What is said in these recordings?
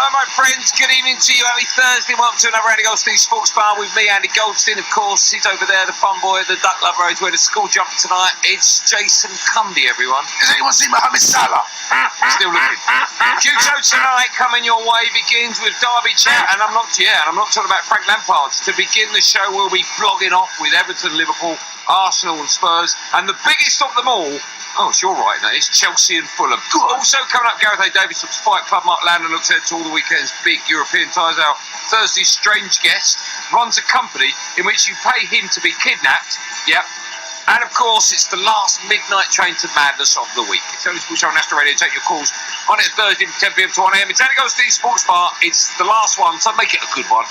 Hello, my friends. Good evening to you. Happy Thursday. Welcome to another Andy Goldstein Sports Bar with me, Andy Goldstein. Of course, he's over there, the fun boy, the duck lover. He's wearing a school jumper tonight. It's Jason Cundy, everyone. Has anyone seen Mohamed Salah? Still looking. Duto tonight coming your way begins with Derby chat, and I'm not talking about Frank Lampard. To begin the show, we'll be blogging off with Everton, Liverpool, Arsenal, and Spurs, and the biggest of them all. Oh, it's your right, that is Chelsea and Fulham. Also coming up, Gareth A. Davis looks Fight Club. Mark Landon looks ahead to all the weekend's big European ties. Our Thursday's strange guest runs a company in which you pay him to be kidnapped. Yep. And of course, it's the last midnight train to madness of the week. It's only Sports on National Radio. Take your calls on it Thursday from 10 p.m. to 1 a.m. It's Andy Goldstein Sports Bar. It's the last one, so make it a good one.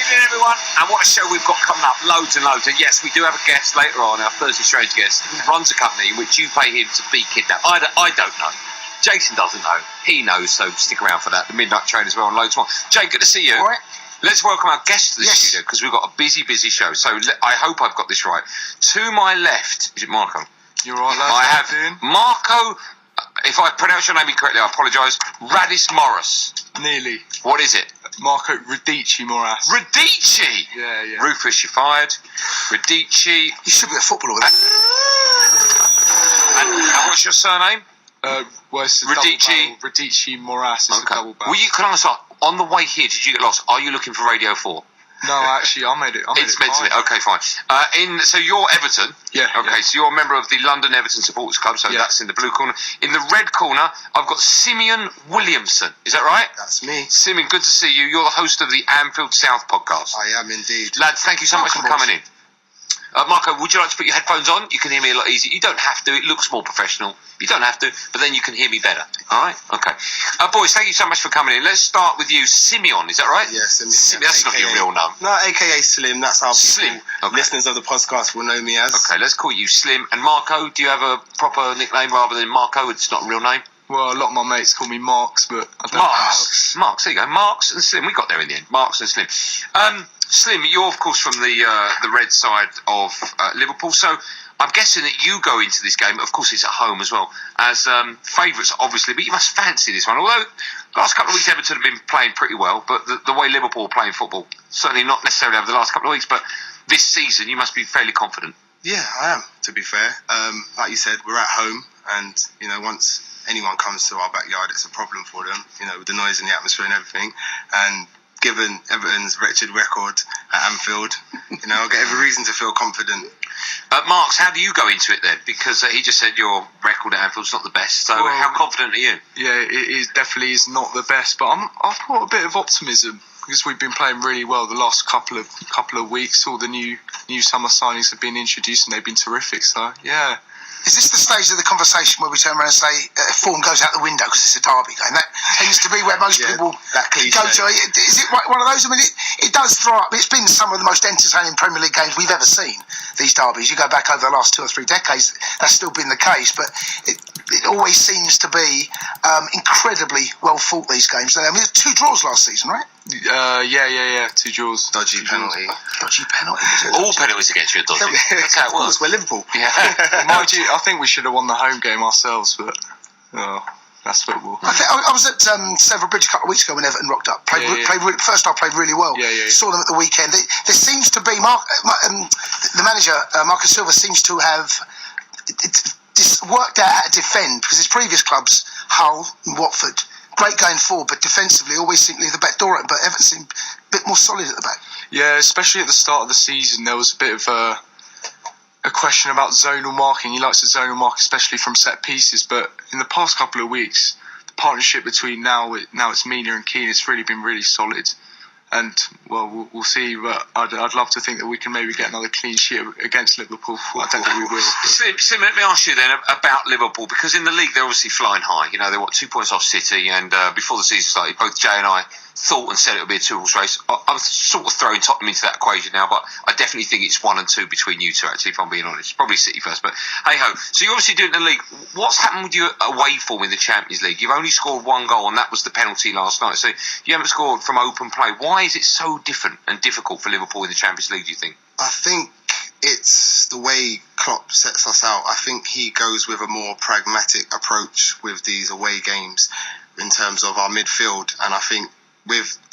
Everyone, and what a show we've got coming up, loads and loads. And yes, we do have a guest later on, our Thursday Strange guest, who runs a company in which you pay him to be kidnapped. I don't know. Jason doesn't know. He knows, so stick around for that. The Midnight Train as well, and loads more. Jay, good to see you. All right. Let's welcome our guest to the studio, because we've got a busy show. So I hope I've got this right. To my left, is it Marco? You're right, lad. I have Marco. If I pronounce your name incorrectly, I apologise. Radis Morris. Nearly. What is it? Marco Radici Moras. Radici! Yeah. Rufus, you're fired. Radici. You should be a footballer with that. And what's your surname? Well, it's a Radici. Radici Moras. It's a double barrel. Can I ask, on the way here, did you get lost? Are you looking for Radio 4? No, actually, I made it. It's meant to be. Okay, fine. So you're Everton. Yeah. Okay, yeah. So you're a member of the London Everton Supporters Club. So that's in the blue corner. In the red corner, I've got Simeon Williamson. Is that right? That's me. Simeon, good to see you. You're the host of the Anfield South podcast. I am indeed. Lads, thank you so much for coming in. Marco, would you like to put your headphones on? You can hear me a lot easier. You don't have to. It looks more professional. You don't have to, but then you can hear me better. All right? Okay. Boys, thank you so much for coming in. Let's start with you. Simeon, is that right? Yeah, Simeon. That's not your real name. No, a.k.a. Slim. That's how Slim. Okay. Listeners of the podcast will know me as. Okay, let's call you Slim. And Marco, do you have a proper nickname rather than Marco? It's not a real name? Well, a lot of my mates call me Marks, but I don't know. Marks, there you go. Marks and Slim. We got there in the end. Marks and Slim. Slim, you're, of course, from the red side of Liverpool, so I'm guessing that you go into this game, of course it's at home as well, as favourites, obviously, but you must fancy this one. Although, the last couple of weeks Everton have been playing pretty well, but the way Liverpool are playing football, certainly not necessarily over the last couple of weeks, but this season you must be fairly confident. Yeah, I am, to be fair. Like you said, we're at home, and, once anyone comes to our backyard, it's a problem for them, with the noise and the atmosphere and everything, and given Everton's wretched record at Anfield, I'll get every reason to feel confident. Marks, how do you go into it then? Because he just said your record at Anfield's not the best, so how confident are you? Yeah, it definitely is not the best, but I've got a bit of optimism because we've been playing really well the last couple of weeks. All the new summer signings have been introduced and they've been terrific, so yeah. Is this the stage of the conversation where we turn around and say form goes out the window because it's a derby game? That tends to be where most people go to. Is it one of those? I mean, it does throw up. It's been some of the most entertaining Premier League games we've ever seen, these derbies. You go back over the last 2 or 3 decades, that's still been the case. But it always seems to be incredibly well fought, these games. I mean, 2 draws last season, right? Yeah. 2 draws. Dodgy penalty. All penalties against you are dodgy. That's how it was. We're Liverpool. Yeah. Mind you, I think we should have won the home game ourselves, but that's football. I was at Several Bridge a couple of weeks ago when Everton rocked up. First half played really well. Yeah. Saw them at the weekend. There seems to be the manager Marcus Silva seems to have worked out how to defend, because his previous clubs, Hull and Watford, great going forward, but defensively always seemed to leave the back door open. But Everton seemed a bit more solid at the back. Yeah, especially at the start of the season, there was a bit of a question about zonal marking. He likes to zonal mark, especially from set pieces. But in the past couple of weeks, the partnership between now it's Mina and Keane, it's really been really solid. And well, we'll see. But I'd love to think that we can maybe get another clean sheet against Liverpool. I don't think we will. Sim, let me ask you then about Liverpool, because in the league they're obviously flying high. They're 2 points off City, and before the season started, both Jay and I thought and said it would be a 2-horse race. I'm sort of throwing Tottenham into that equation now, but I definitely think it's 1 and 2 between you two, actually, if I'm being honest. Probably City first, but hey-ho. So you're obviously doing the league. What's happened with your away form in the Champions League? You've only scored 1 goal, and that was the penalty last night. So you haven't scored from open play. Why is it so different and difficult for Liverpool in the Champions League, do you think? I think it's the way Klopp sets us out. I think he goes with a more pragmatic approach with these away games in terms of our midfield. And I think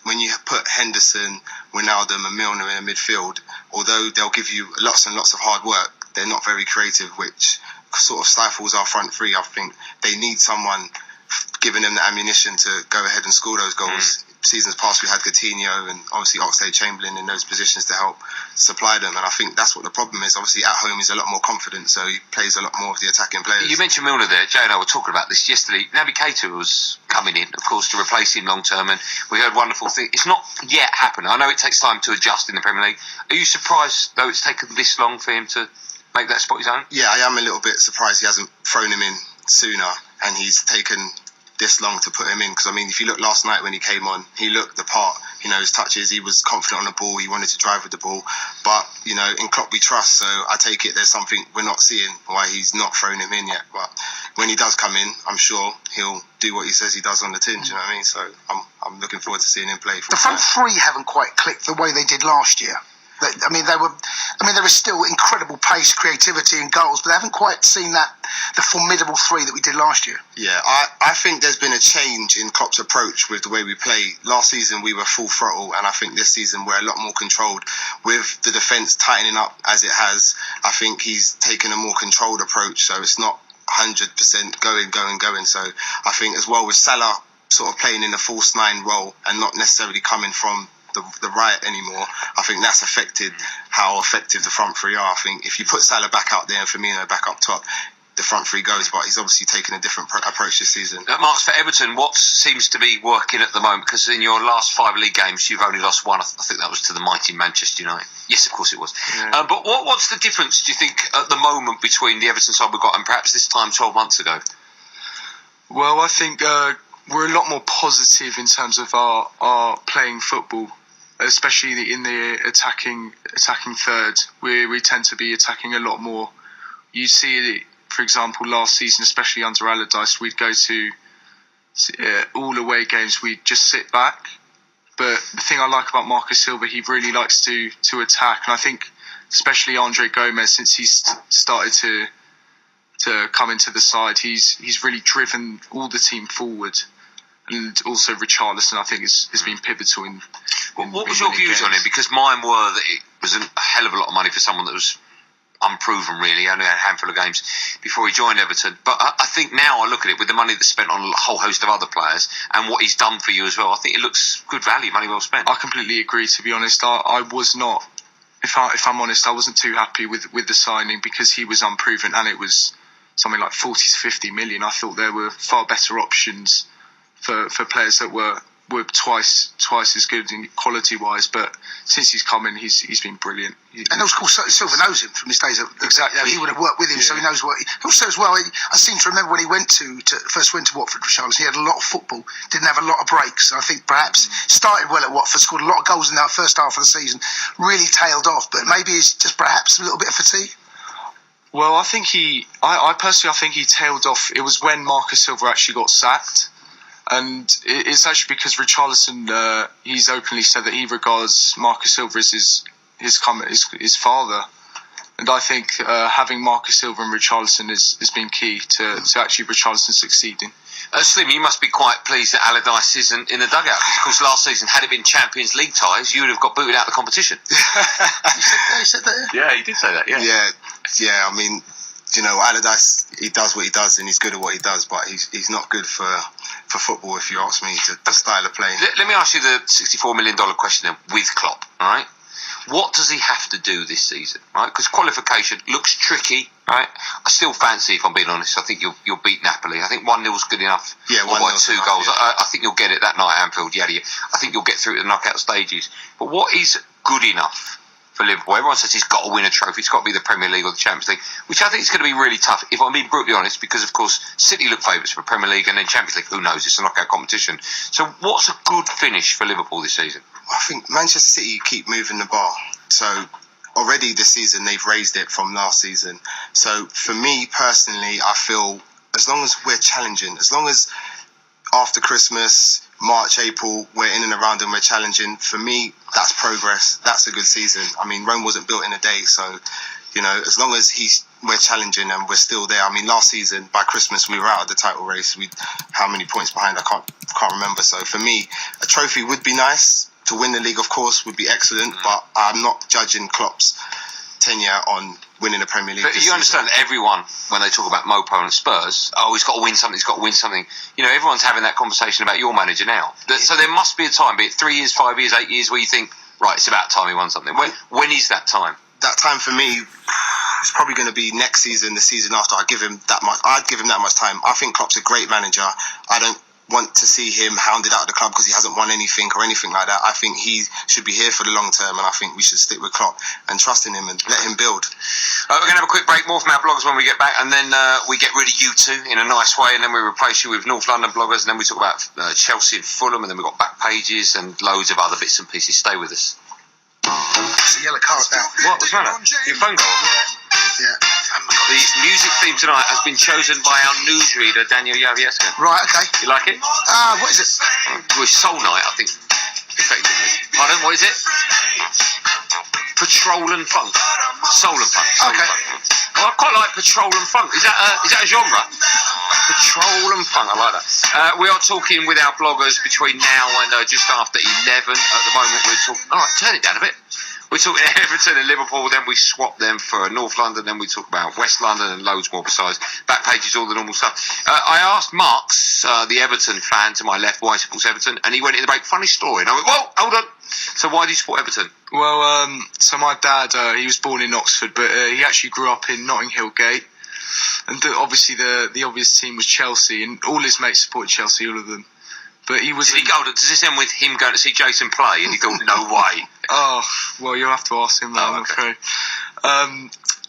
when you put Henderson, Wijnaldum and Milner in a midfield, although they'll give you lots and lots of hard work, they're not very creative, which sort of stifles our front three. I think they need someone giving them the ammunition to go ahead and score those goals. Seasons past we had Coutinho and obviously Oxlade-Chamberlain in those positions to help supply them, and I think that's what the problem is. Obviously at home he's a lot more confident, so he plays a lot more of the attacking players. You mentioned Milner there. Jay and I were talking about this yesterday. Naby Keita was coming in, of course, to replace him long term, and we heard wonderful things. It's not yet happened. I know it takes time to adjust in the Premier League. Are you surprised though it's taken this long for him to make that spot his own? Yeah, I am a little bit surprised he hasn't thrown him in sooner, and he's taken this long to put him in, because I mean if you look last night when he came on, he looked the part. His touches, he was confident on the ball, he wanted to drive with the ball, but in Klopp we trust, so I take it there's something we're not seeing why he's not thrown him in yet. But when he does come in, I'm sure he'll do what he says he does on the tin. Do you know what I mean? So I'm looking forward to seeing him play. The front three haven't quite clicked the way they did last year. There is still incredible pace, creativity and goals, but they haven't quite seen the formidable three that we did last year. Yeah, I think there's been a change in Klopp's approach with the way we play. Last season we were full throttle, and I think this season we're a lot more controlled. With the defence tightening up as it has, I think he's taken a more controlled approach, so it's not 100% going. So I think as well with Salah sort of playing in a false nine role and not necessarily coming from the right anymore, I think that's affected how effective the front three are. I think if you put Salah back out there and Firmino back up top, the front three goes, but he's obviously taken a different approach this season. Marks, for Everton, what seems to be working at the moment? Because in your last 5 league games, you've only lost one. I think that was to the mighty Manchester United. Yes, of course it was. Yeah. But what's the difference, do you think, at the moment between the Everton side we've got and perhaps this time 12 months ago? Well, I think we're a lot more positive in terms of our playing football, especially in the attacking third. We tend to be attacking a lot more. You see it, for example, last season, especially under Allardyce, we'd go to all away games, we'd just sit back. But the thing I like about Marcus Silva, he really likes to attack. And I think especially Andre Gomez, since he's started to come into the side, he's really driven all the team forward. And also Richarlison, I think, has been pivotal in what was your views on him? Because mine were that it was a hell of a lot of money for someone that was unproven, really. Only had a handful of games before he joined Everton. But I think now I look at it with the money that's spent on a whole host of other players and what he's done for you as well, I think it looks good value, money well spent. I completely agree, to be honest. I was not, if I'm honest, I wasn't too happy with the signing because he was unproven and it was something like 40 to 50 million. I thought there were far better options for players that were twice as good in quality wise, but since he's come in, he's been brilliant. And of course, Silva knows him from his days. Exactly, he would have worked with him, so he knows what. Also, as well, I seem to remember when he first went to Watford, Richarlison, he had a lot of football, didn't have a lot of breaks. I think perhaps started well at Watford, scored a lot of goals in that first half of the season, really tailed off, but maybe it's just perhaps a little bit of fatigue. Well, I think I personally think he tailed off. It was when Marcus Silva actually got sacked. And it's actually because Richarlison, he's openly said that he regards Marcus Silva as his father. And I think having Marcus Silva and Richarlison has been key to actually Richarlison succeeding. Slim, you must be quite pleased that Allardyce isn't in the dugout. Because, of course, last season, had it been Champions League ties, you would have got booted out of the competition. He said that? Yeah, he did say that, Yeah, I mean, Allardyce, he does what he does and he's good at what he does, but he's not good for football, if you ask me, the style of play. Let me ask you the $64 million question then, with Klopp, all right? What does he have to do this season, right? Because qualification looks tricky, right? I still fancy, if I'm being honest, I think you'll beat Napoli. I think 1-0's good enough. Yeah, 1-0 by 2 goals. Yeah. I think you'll get it that night at Anfield, yeah. I think you'll get through to the knockout stages. But what is good enough for Liverpool? Everyone says he's got to win a trophy. It's got to be the Premier League or the Champions League, which I think is going to be really tough, if I'm being brutally honest, because, of course, City look favourites for Premier League and then Champions League. Who knows? It's a knockout competition. So what's a good finish for Liverpool this season? I think Manchester City keep moving the bar. So already this season, they've raised it from last season. So for me, personally, I feel as long as we're challenging, as long as after Christmas, March, April, we're in and around and we're challenging, for me, that's progress. That's a good season. I mean, Rome wasn't built in a day, so You know, as long as we're challenging and we're still there. I mean, last season by Christmas we were out of the title race. How many points behind? I can't remember. So for me, a trophy would be nice. To win the league, of course, would be excellent. But I'm not judging Klopp's tenure on winning the Premier League. But you understand, everyone, when they talk about Mopo and Spurs, he's got to win something, he's got to win something. You know, everyone's having that conversation about your manager now. So there must be a time, be it 3 years, 5 years, 8 years, where you think, right, it's about time he won something. When is that time? That time for me is probably going to be next season, the season after. I'd give him that much time. I think Klopp's a great manager. I don't want to see him hounded out of the club because he hasn't won anything or anything like that. I think he should be here for the long term, and I think we should stick with Klopp and trust in him and let him build. We're going to have a quick break, more from our bloggers when we get back, and then we get rid of you two in a nice way, and then we replace you with North London bloggers, and then we talk about Chelsea and Fulham, and then we've got back pages and loads of other bits and pieces. Stay with us. It's a yellow card now. What? What's the matter? Your phone call? Yeah. The music theme tonight has been chosen by our newsreader, Daniel Javiescu. Right, okay. You like it? What is it? Well, it's Soul Night, I think, effectively. Pardon, what is it? Patrol and Funk. Soul and Funk. Okay. I quite like Patrol and Funk. Is that a genre? Patrol and Funk, I like that. We are talking with our bloggers between now and just after 11. At the moment, we're talking... All right, turn it down a bit. We're talking Everton and Liverpool, then we swap them for North London, then we talk about West London and loads more besides. Back pages, all the normal stuff. I asked Marks, the Everton fan to my left, why he supports Everton, and he went in the break, funny story. And I went, whoa, hold on. So why do you support Everton? Well, so my dad, he was born in Oxford, but he actually grew up in Notting Hill Gate. And obviously the obvious team was Chelsea, and all his mates supported Chelsea, all of them. But he was. Does this end with him going to see Jason play? And he go, no way. Oh, well, you'll have to ask him that, I'm afraid.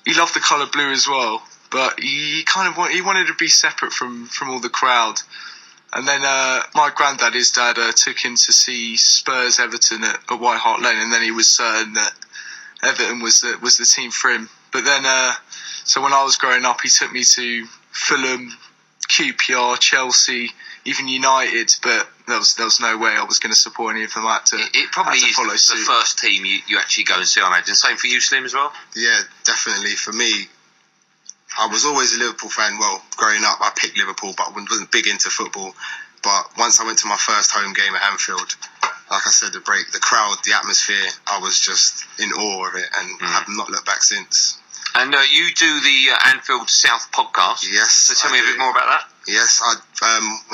He loved the colour blue as well, but he wanted to be separate from all the crowd. And then my granddad, his dad, took him to see Spurs Everton at White Hart Lane, and then he was certain that Everton was the team for him. But then, so when I was growing up, he took me to Fulham, QPR, Chelsea, even United, but there was no way I was going to support any of them. It probably is the first team you actually go and see, I imagine. Same for you, Slim, as well? Yeah, definitely. For me, I was always a Liverpool fan. Well, growing up, I picked Liverpool, but I wasn't big into football. But once I went to my first home game at Anfield, like I said, the crowd, the atmosphere, I was just in awe of it, and have not looked back since. And you do the Anfield South podcast. Yes. So tell me a bit more about that. Yes, we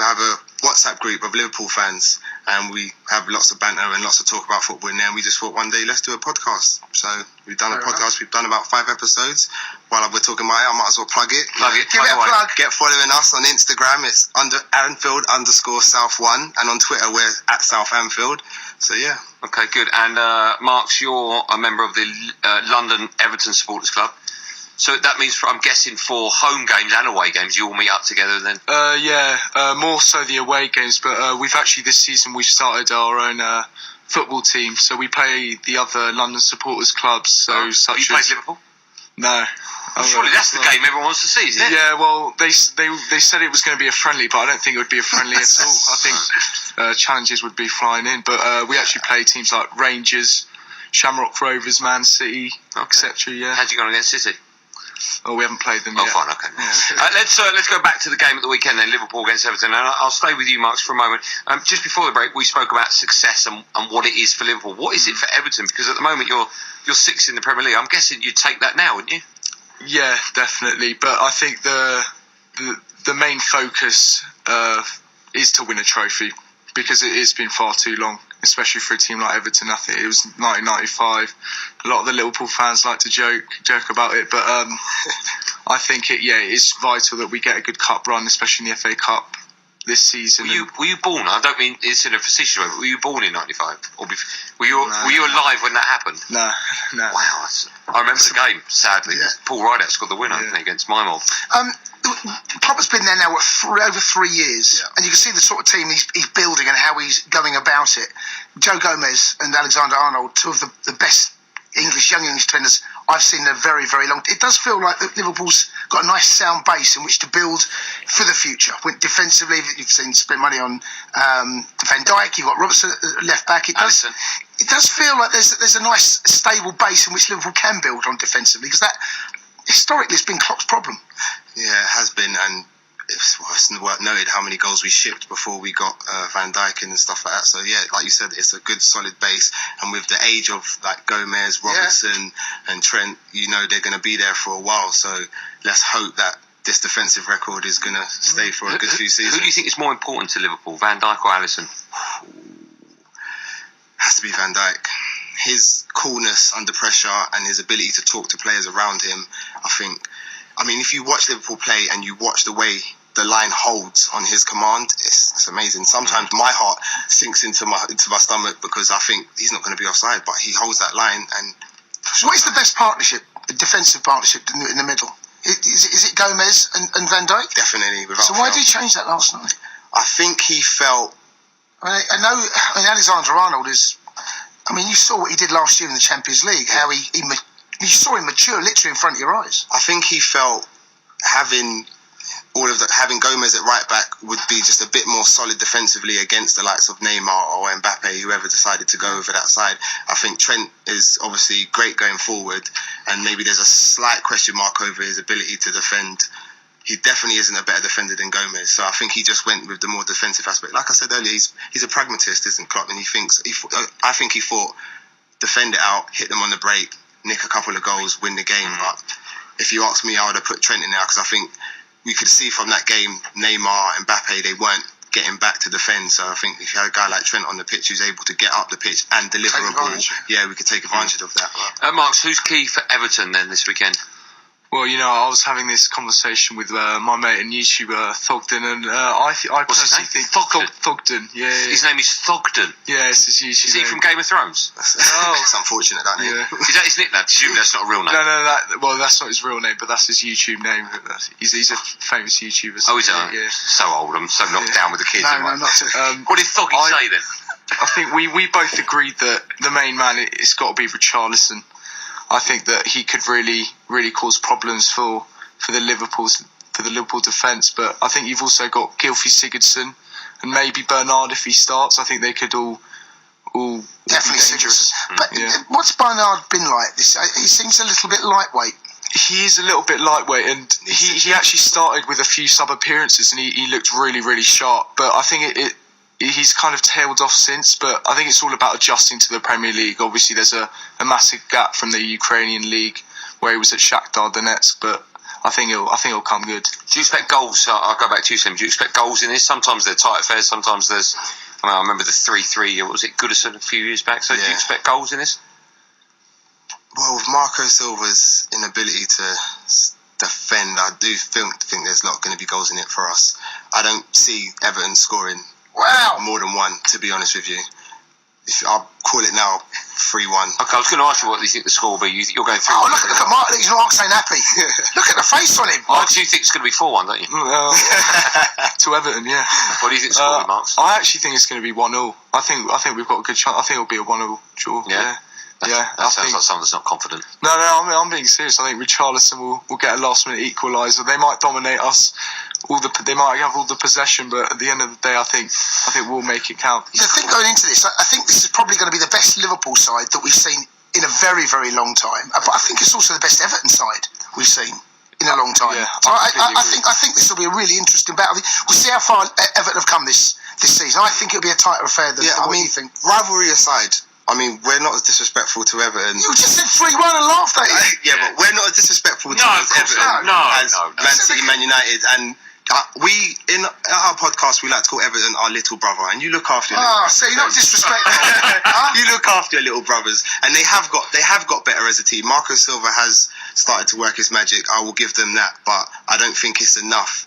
have a WhatsApp group of Liverpool fans, and we have lots of banter and lots of talk about football in there. And we just thought one day, let's do a podcast. So we've done a podcast. We've done about 5 episodes. While we're talking about it, I might as well plug it. Give it a plug. Get following us on Instagram. It's Anfield_South1, and on Twitter we're at South Anfield. So yeah. Okay, good. And Marks, you're a member of the London Everton Supporters Club. So that means, I'm guessing, for home games and away games, you all meet up together then? More so the away games, but we've actually, this season, we've started our own football team, so we play the other London supporters clubs. So you played Liverpool? No. Surely that's the game everyone wants to see, isn't it? Yeah, well, they said it was going to be a friendly, but I don't think it would be a friendly at all. I think challenges would be flying in, but we actually play teams like Rangers, Shamrock Rovers, Man City, etc. Yeah. How'd you go against City? Oh, we haven't played them yet. Oh, fine, okay. Yeah. Let's go back to the game at the weekend then, Liverpool against Everton. And I'll stay with you, Marks, for a moment. Just before the break, we spoke about success and what it is for Liverpool. What is it for Everton? Because at the moment you're 6th in the Premier League. I'm guessing you'd take that now, wouldn't you? Yeah, definitely. But I think the main focus is to win a trophy, because it's been far too long, especially for a team like Everton. I think it was 1995. A lot of the Liverpool fans like to joke about it, but I think it is vital that we get a good cup run, especially in the FA Cup this season. Were you born? I don't mean it's in a facetious way, but were you born in 95? Or were you alive when that happened? No. Wow, I remember the game, sadly. Yeah. Paul Rideout scored the winner against Mymol. Klopp has been there now over 3 years, and you can see the sort of team he's building and how he's going about it. Joe Gomez and Alexander-Arnold, two of the best young English defenders I've seen in a very, very long time. It does feel like that Liverpool's got a nice sound base in which to build for the future. Defensively, you've seen spend money on Van Dijk, you've got Robertson left back. It does does feel like there's a nice stable base in which Liverpool can build on defensively, because that historically has been Klopp's problem. Yeah, it has been, and it's noted how many goals we shipped before we got Van Dijk and stuff like that. So yeah, like you said, it's a good solid base, and with the age of like Gomez, Robertson, and Trent, they're going to be there for a while. So let's hope that this defensive record is going to stay for a good few seasons. Who do you think is more important to Liverpool, Van Dijk or Alisson? Has to be Van Dijk. His coolness under pressure and his ability to talk to players around him, I mean, if you watch Liverpool play and you watch the way the line holds on his command, it's amazing. Sometimes my heart sinks into my stomach because I think he's not going to be offside, but he holds that line. And what is the best partnership, defensive partnership in the middle? Is it Gomez and Van Dijk? Definitely. So why did he change that last night? I think he felt... I know Alexander-Arnold is... you saw what he did last year in the Champions League, how you saw him mature literally in front of your eyes. I think he felt having Gomez at right back would be just a bit more solid defensively against the likes of Neymar or Mbappe, whoever decided to go over that side. I think Trent is obviously great going forward, and maybe there's a slight question mark over his ability to defend. He definitely isn't a better defender than Gomez, so I think he just went with the more defensive aspect. Like I said earlier, he's a pragmatist, isn't Klopp? And I think he thought, defend it out, hit them on the break, nick a couple of goals, win the game. But if you ask me, I would have put Trent in there, because I think we could see from that game, Neymar and Mbappe, they weren't getting back to defend. So I think if you had a guy like Trent on the pitch who's able to get up the pitch and deliver a ball, we could take advantage of that. Marks, who's key for Everton then this weekend? Well, I was having this conversation with my mate and YouTuber Thogden, and I personally think Thogden. Yeah. His name is Thogden. Yeah, it's his YouTube. Is he from Game of Thrones? It's unfortunate, that name. Yeah. Is that his nickname? Presume that's not a real name. No, that's not his real name, but that's his YouTube name. He's a famous YouTuber. So is it? Yeah. So old. I'm so knocked down with the kids. No, not to. What did Thoggy say then? I think we both agreed that the main man, it's got to be Richarlison. I think that he could really, really cause problems for the Liverpool defence. But I think you've also got Gylfi Sigurdsson and maybe Bernard if he starts. I think they could all definitely dangerous. But what's Bernard been like this? He seems a little bit lightweight. He is a little bit lightweight, and he actually started with a few sub appearances, and he looked really, really sharp. But I think he's kind of tailed off since, but I think it's all about adjusting to the Premier League. Obviously, there's a massive gap from the Ukrainian league where he was at Shakhtar Donetsk, but I think it'll come good. Do you expect goals? I'll go back to you, Sam. Do you expect goals in this? Sometimes they're tight affairs. Sometimes there's... I remember the 3-3. What was it, Goodison a few years back? So do you expect goals in this? Well, with Marco Silva's inability to defend, I do think there's not going to be goals in it for us. I don't see Everton scoring more than one, to be honest with you. I'll call it now 3-1. Okay, I was going to ask you what you think the score will be. You're going 3-1. Oh, look at Mark's ain't happy. Look at the face on him. I do think it's going to be 4-1, don't you? To Everton, yeah. What do you think the score will be, Marks? I actually think it's going to be 1-0. I think we've got a good chance. I think it'll be a 1-0 draw. Yeah. That sounds like someone that's not confident. No, I'm being serious. I think Richarlison will get a last-minute equaliser. They might dominate us. They might have all the possession, but at the end of the day, I think we'll make it count. The thing going into this, I think this is probably going to be the best Liverpool side that we've seen in a very, very long time. But I think it's also the best Everton side we've seen in a long time. Yeah, so I think this will be a really interesting battle. We'll see how far Everton have come this season. I think it'll be a tighter affair than what you think. Rivalry aside, we're not as disrespectful to Everton. You just said 3-1 and laughed at it. Yeah, but we're not as disrespectful towards Everton as Man City, Man United, and we in our podcast we like to call Everton our little brother, and you look after your little brothers. So you're not disrespectful. You look after your little brothers, and they have got better as a team. Marco Silva has started to work his magic. I will give them that, but I don't think it's enough.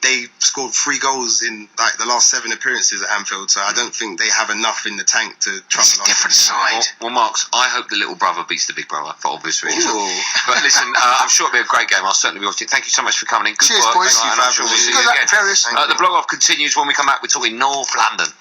They scored 3 goals in the last 7 appearances at Anfield, so I don't think they have enough in the tank to trouble us. It's a different side. Well, Marks, I hope the little brother beats the big brother for obvious reasons. But listen, I'm sure it'll be a great game. I'll certainly be watching. Thank you so much for coming in. Good Cheers, work. boys. Thank you for having me. Good luck, Paris. The blog off continues when we come back. We're talking North London.